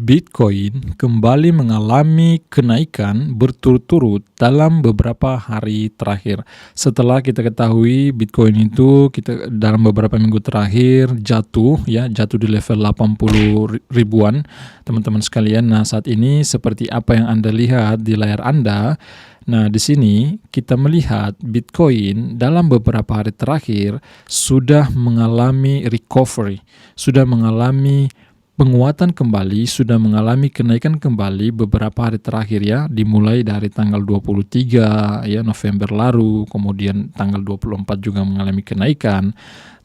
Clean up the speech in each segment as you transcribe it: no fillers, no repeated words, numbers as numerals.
Bitcoin kembali mengalami kenaikan berturut-turut dalam beberapa hari terakhir. Setelah kita ketahui Bitcoin itu dalam beberapa minggu terakhir jatuh di level 80 ribuan, teman-teman sekalian. Nah, saat ini seperti apa yang Anda lihat di layar Anda. Nah, di sini kita melihat Bitcoin dalam beberapa hari terakhir sudah mengalami recovery, sudah mengalami penguatan kembali, sudah mengalami kenaikan kembali beberapa hari terakhir ya, dimulai dari tanggal 23 ya November lalu, kemudian tanggal 24 juga mengalami kenaikan,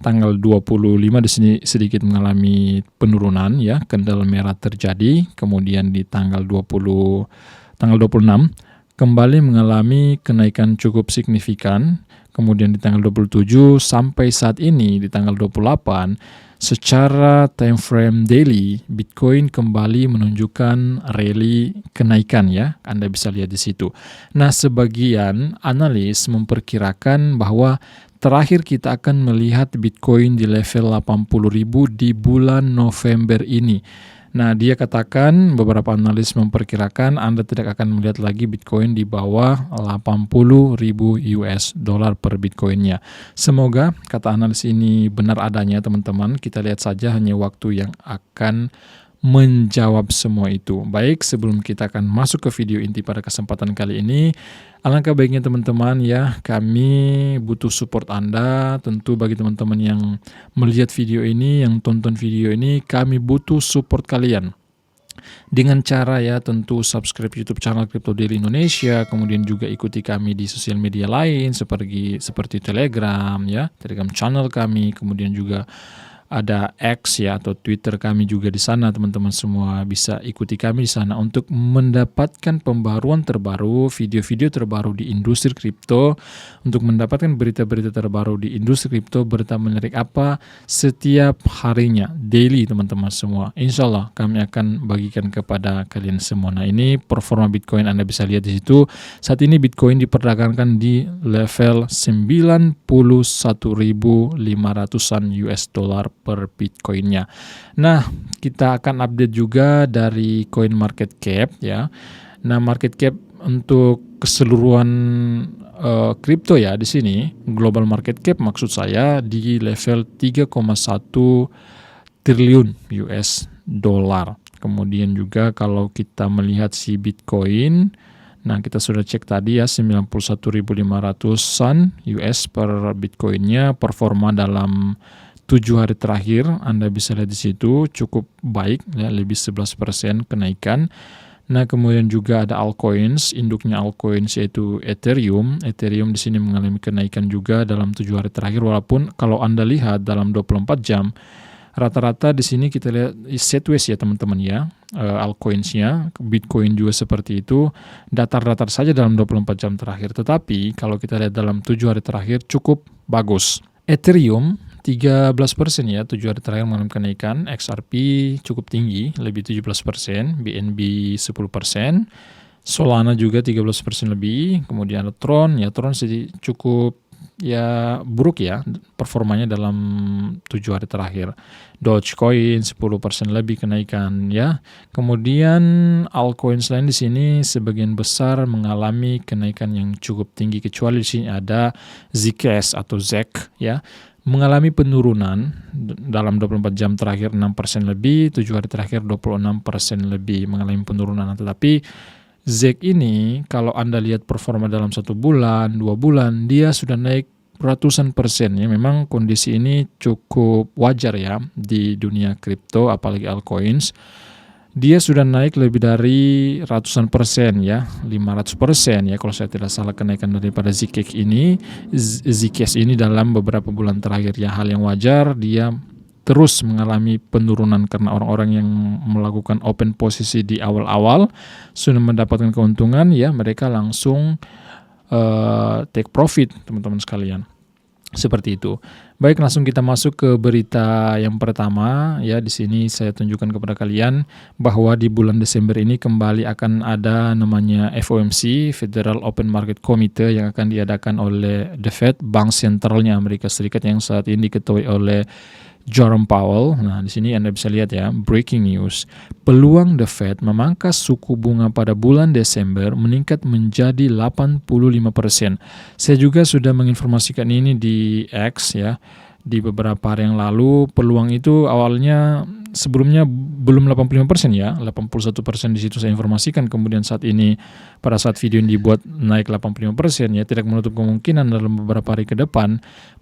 tanggal 25 di sini sedikit mengalami penurunan ya, kendala merah terjadi, kemudian di tanggal 26 kembali mengalami kenaikan cukup signifikan, kemudian di tanggal 27 sampai saat ini di tanggal 28 secara time frame daily, Bitcoin kembali menunjukkan rally kenaikan ya. Anda bisa lihat di situ. Nah, sebagian analis memperkirakan bahwa terakhir kita akan melihat Bitcoin di level 80.000 di bulan November ini. Nah, dia katakan, beberapa analis memperkirakan Anda tidak akan melihat lagi Bitcoin di bawah 80.000 US dollar per Bitcoinnya. Semoga kata analis ini benar adanya, teman-teman. Kita lihat saja, hanya waktu yang akan menjawab semua itu. Baik, sebelum kita akan masuk ke video inti pada kesempatan kali ini, alangkah baiknya teman-teman ya, kami butuh support Anda. Tentu bagi teman-teman yang melihat video ini, yang tonton video ini, kami butuh support kalian. Dengan cara ya tentu subscribe YouTube channel Crypto Daily Indonesia, kemudian juga ikuti kami di sosial media lain seperti Telegram ya, Telegram channel kami, kemudian juga ada X ya atau Twitter kami juga di sana. Teman-teman semua bisa ikuti kami di sana untuk mendapatkan pembaruan terbaru, video-video terbaru di industri kripto, untuk mendapatkan berita-berita terbaru di industri kripto, berita menarik apa setiap harinya, daily teman-teman semua. Insya Allah kami akan bagikan kepada kalian semua. Nah, ini performa Bitcoin Anda bisa lihat di situ. Saat ini Bitcoin diperdagangkan di level 91.500-an US dollar per Bitcoinnya. Nah, kita akan update juga dari Coin Market Cap ya. Nah, market cap untuk keseluruhan kripto ya di sini, global market cap maksud saya di level 3,1 triliun US dollar. Kemudian juga kalau kita melihat si Bitcoin, nah kita sudah cek tadi ya 91.500-an US per Bitcoinnya, performa dalam 7 hari terakhir Anda bisa lihat di situ cukup baik ya, lebih 11% kenaikan. Nah, kemudian juga ada altcoins, induknya altcoins yaitu Ethereum. Ethereum di sini mengalami kenaikan juga dalam 7 hari terakhir, walaupun kalau Anda lihat dalam 24 jam rata-rata di sini kita lihat sideways ya teman-teman ya, altcoins-nya, Bitcoin juga seperti itu, datar-datar saja dalam 24 jam terakhir. Tetapi kalau kita lihat dalam 7 hari terakhir cukup bagus. Ethereum 13% ya, 7 hari terakhir mengalami kenaikan, XRP cukup tinggi, lebih 17%, BNB 10%, Solana juga 13% lebih, kemudian ada Tron cukup ya buruk ya performanya dalam 7 hari terakhir. Dogecoin 10% lebih kenaikan ya. Kemudian altcoins lain di sini sebagian besar mengalami kenaikan yang cukup tinggi, kecuali di sini ada Zcash atau ZEC ya, mengalami penurunan dalam 24 jam terakhir 6% lebih, 7 hari terakhir 26% lebih mengalami penurunan. Tetapi ZEC ini kalau Anda lihat performa dalam 1 bulan, 2 bulan, dia sudah naik ratusan persen ya. Memang kondisi ini cukup wajar ya di dunia kripto, apalagi altcoins. Dia sudah naik lebih dari ratusan persen ya, 500% ya kalau saya tidak salah kenaikan daripada Zcash ini dalam beberapa bulan terakhir ya. Hal yang wajar, dia terus mengalami penurunan karena orang-orang yang melakukan open posisi di awal-awal sudah mendapatkan keuntungan ya, mereka langsung take profit teman-teman sekalian. Seperti itu. Baik, langsung kita masuk ke berita yang pertama ya. Di sini saya tunjukkan kepada kalian bahwa di bulan Desember ini kembali akan ada namanya FOMC, Federal Open Market Committee, yang akan diadakan oleh The Fed, bank sentralnya Amerika Serikat, yang saat ini diketuai oleh Jerome Powell. Nah, di sini Anda bisa lihat ya, breaking news. Peluang The Fed memangkas suku bunga pada bulan Desember meningkat menjadi 85%. Saya juga sudah menginformasikan ini di X ya. Di beberapa hari yang lalu, peluang itu awalnya sebelumnya belum 85% ya, 81% di situ saya informasikan, kemudian saat ini pada saat video ini dibuat naik 85% ya, tidak menutup kemungkinan dalam beberapa hari ke depan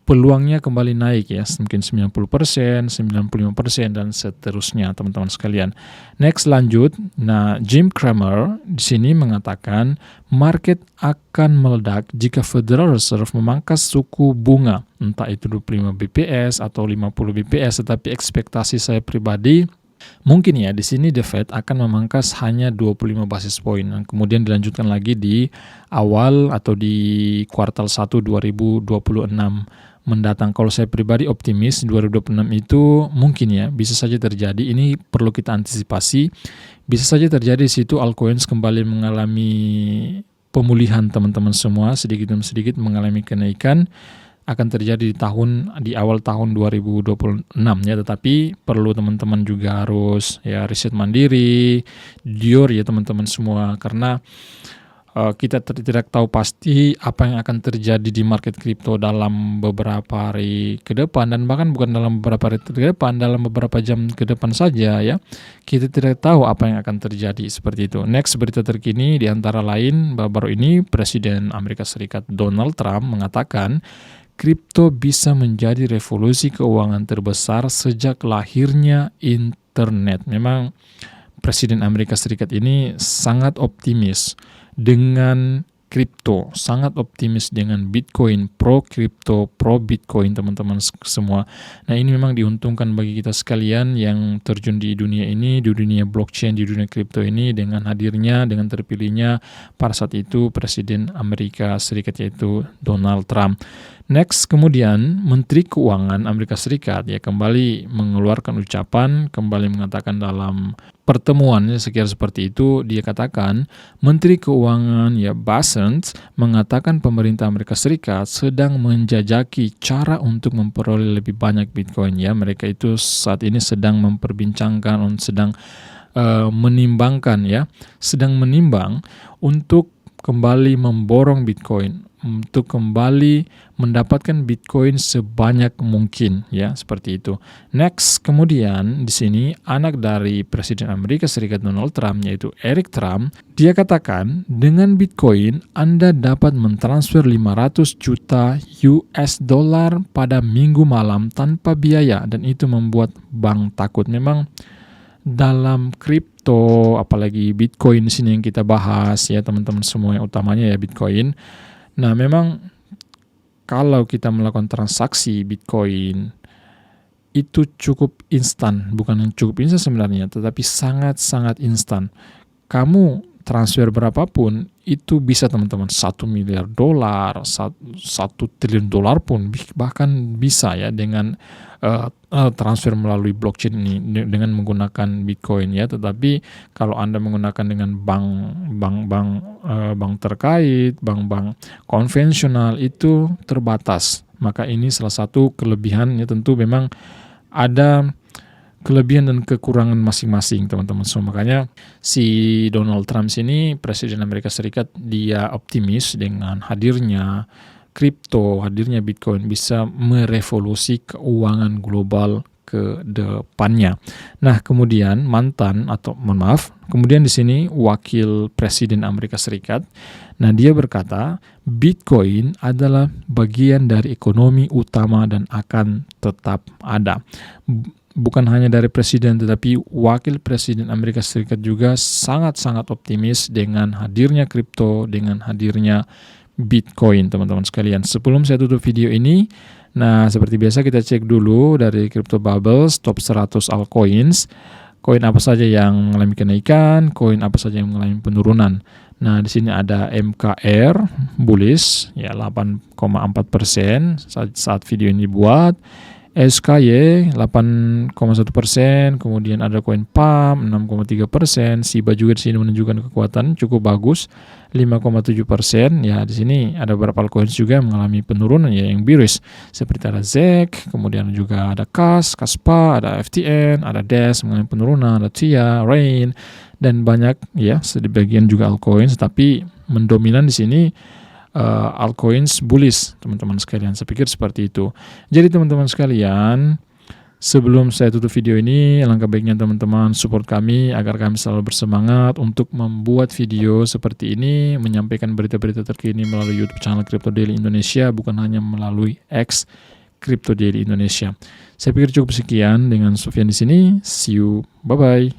peluangnya kembali naik ya, mungkin 90%, 95% dan seterusnya teman-teman sekalian. Next lanjut, nah Jim Cramer di sini mengatakan market akan meledak jika Federal Reserve memangkas suku bunga, entah itu 25 BPS atau 50 BPS, tetapi ekspektasi saya pribadi mungkin ya di sini The Fed akan memangkas hanya 25 basis point, dan kemudian dilanjutkan lagi di awal atau di kuartal 1 2026 mendatang. Kalau saya pribadi optimis 2026 itu mungkin ya bisa saja terjadi. Ini perlu kita antisipasi. Bisa saja terjadi di situ altcoins kembali mengalami pemulihan teman-teman semua, sedikit demi sedikit mengalami kenaikan. Akan terjadi di awal tahun 2026 ya, tetapi perlu teman-teman juga harus ya riset mandiri, jujur ya teman-teman semua, karena kita tidak tahu pasti apa yang akan terjadi di market kripto dalam beberapa hari ke depan, dan bahkan bukan dalam beberapa hari ke depan, dalam beberapa jam ke depan saja ya. Kita tidak tahu apa yang akan terjadi seperti itu. Next, berita terkini di antara lain baru ini Presiden Amerika Serikat Donald Trump mengatakan kripto bisa menjadi revolusi keuangan terbesar sejak lahirnya internet. Memang Presiden Amerika Serikat ini sangat optimis dengan kripto, sangat optimis dengan Bitcoin, pro kripto, pro Bitcoin teman-teman semua. Nah, ini memang diuntungkan bagi kita sekalian yang terjun di dunia ini, di dunia blockchain, di dunia kripto ini, dengan hadirnya, dengan terpilihnya pada saat itu Presiden Amerika Serikat yaitu Donald Trump. Next, kemudian Menteri Keuangan Amerika Serikat ya kembali mengeluarkan ucapan, kembali mengatakan dalam pertemuannya sekira seperti itu, dia katakan Menteri Keuangan ya Bessent mengatakan pemerintah Amerika Serikat sedang menjajaki cara untuk memperoleh lebih banyak Bitcoin ya. Mereka itu saat ini sedang memperbincangkan, sedang menimbang untuk kembali memborong Bitcoin, untuk kembali mendapatkan Bitcoin sebanyak mungkin ya, seperti itu. Next, kemudian di sini anak dari Presiden Amerika Serikat Donald Trump yaitu Eric Trump, dia katakan dengan Bitcoin Anda dapat mentransfer 500 juta US dollar pada minggu malam tanpa biaya, dan itu membuat bank takut. Memang dalam kripto, apalagi Bitcoin di sini yang kita bahas ya teman-teman semua, yang utamanya ya Bitcoin. Nah, memang kalau kita melakukan transaksi Bitcoin itu cukup instan, bukan cukup instan sebenarnya, tetapi sangat-sangat instan. Kamu transfer berapapun itu bisa teman-teman, 1 miliar dolar, 1 triliun dolar pun bahkan bisa ya dengan transfer melalui blockchain ini dengan menggunakan Bitcoin ya. Tetapi kalau Anda menggunakan dengan bank terkait, bank konvensional itu terbatas. Maka ini salah satu kelebihannya, tentu memang ada kelebihan dan kekurangan masing-masing teman-teman semua. Makanya si Donald Trump sini, Presiden Amerika Serikat, dia optimis dengan hadirnya kripto, hadirnya Bitcoin bisa merevolusi keuangan global ke depannya. Nah, kemudian kemudian di sini wakil Presiden Amerika Serikat, nah dia berkata Bitcoin adalah bagian dari ekonomi utama dan akan tetap ada. Bukan hanya dari presiden, tetapi wakil presiden Amerika Serikat juga sangat-sangat optimis dengan hadirnya kripto, dengan hadirnya Bitcoin, teman-teman sekalian. Sebelum saya tutup video ini, nah seperti biasa kita cek dulu dari Crypto Bubbles top 100 altcoins. Koin apa saja yang mengalami kenaikan, koin apa saja yang mengalami penurunan. Nah, di sini ada MKR bullish ya 8,4% saat video ini dibuat. SKY 8,1%, kemudian ada koin PAM 6,3%, SIBA juga di sini menunjukkan kekuatan cukup bagus 5,7%. Ya, di sini ada beberapa altcoin juga yang mengalami penurunan ya yang bearish, seperti ada ZEC, kemudian juga ada KAS, KASPA, ada FTN, ada DES mengalami penurunan, ada TIA, RAIN, dan banyak ya, sebagian juga altcoins, tapi mendominan di sini altcoins bullish, teman-teman sekalian. Saya pikir seperti itu. Jadi teman-teman sekalian, sebelum saya tutup video ini, alangkah baiknya teman-teman support kami agar kami selalu bersemangat untuk membuat video seperti ini, menyampaikan berita-berita terkini melalui YouTube channel Crypto Daily Indonesia, bukan hanya melalui X Crypto Daily Indonesia. Saya pikir cukup sekian dengan Sofyan di sini. See you, bye bye.